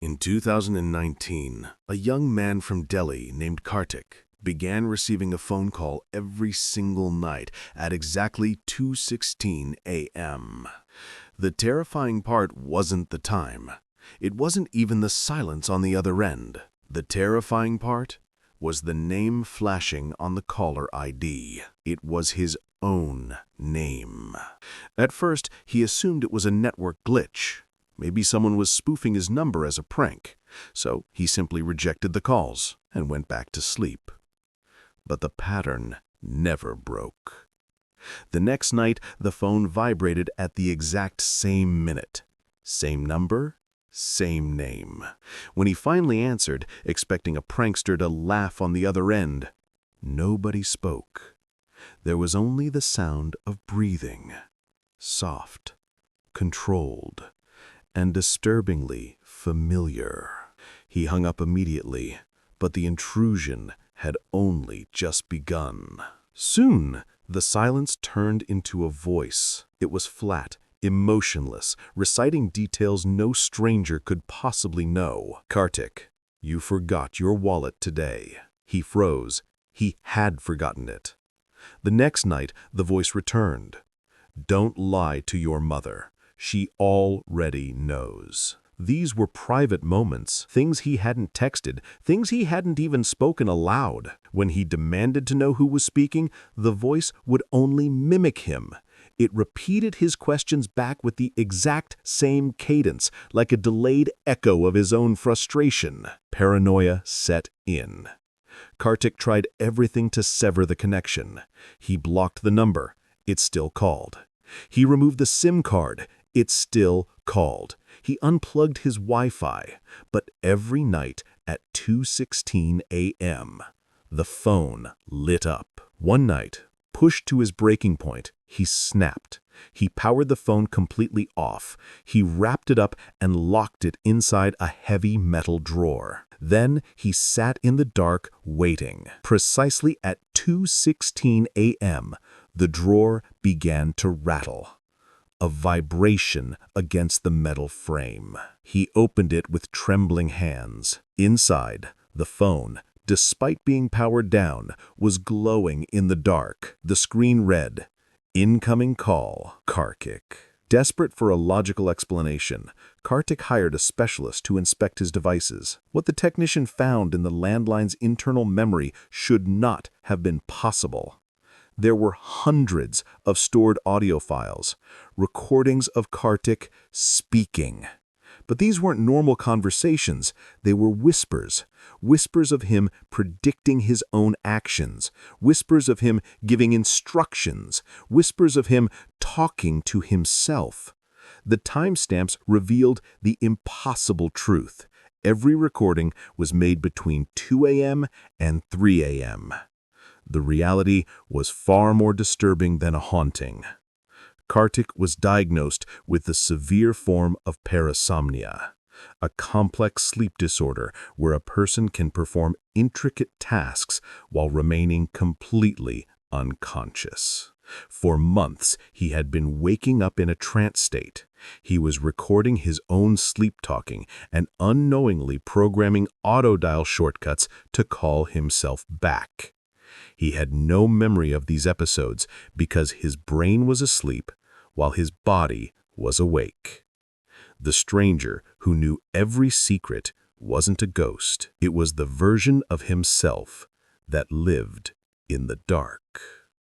In 2019, a young man from Delhi named Kartik began receiving a phone call every single night at exactly 2:16 a.m. The terrifying part wasn't the time. It wasn't even the silence on the other end. The terrifying part was the name flashing on the caller ID. It was his own name. At first, he assumed it was a network glitch. Maybe someone was spoofing his number as a prank, so he simply rejected the calls and went back to sleep. But the pattern never broke. The next night, the phone vibrated at the exact same minute. Same number, same name. When he finally answered, expecting a prankster to laugh on the other end, nobody spoke. There was only the sound of breathing, soft, controlled, and disturbingly familiar. He hung up immediately, but the intrusion had only just begun. Soon, the silence turned into a voice. It was flat, emotionless, reciting details no stranger could possibly know. "Kartik, you forgot your wallet today." He froze. He had forgotten it. The next night, the voice returned. "Don't lie to your mother. She already knows." These were private moments, things he hadn't texted, things he hadn't even spoken aloud. When he demanded to know who was speaking, the voice would only mimic him. It repeated his questions back with the exact same cadence, like a delayed echo of his own frustration. Paranoia set in. Kartik tried everything to sever the connection. He blocked the number. It still called. He removed the SIM card. It still called. He unplugged his Wi-Fi. But every night at 2:16 a.m., the phone lit up. One night, pushed to his breaking point, he snapped. He powered the phone completely off. He wrapped it up and locked it inside a heavy metal drawer. Then he sat in the dark waiting. Precisely at 2:16 a.m., the drawer began to rattle. A vibration against the metal frame. He opened it with trembling hands. Inside, the phone, despite being powered down, was glowing in the dark. The screen read, "Incoming call, Kartik." Desperate for a logical explanation, Kartik hired a specialist to inspect his devices. What the technician found in the landline's internal memory should not have been possible. There were hundreds of stored audio files, recordings of Kartik speaking. But these weren't normal conversations. They were whispers. Whispers of him predicting his own actions. Whispers of him giving instructions. Whispers of him talking to himself. The timestamps revealed the impossible truth. Every recording was made between 2 a.m. and 3 a.m. The reality was far more disturbing than a haunting. Kartik was diagnosed with the severe form of parasomnia, a complex sleep disorder where a person can perform intricate tasks while remaining completely unconscious. For months, he had been waking up in a trance state. He was recording his own sleep talking and unknowingly programming auto-dial shortcuts to call himself back. He had no memory of these episodes because his brain was asleep while his body was awake. The stranger who knew every secret wasn't a ghost. It was the version of himself that lived in the dark.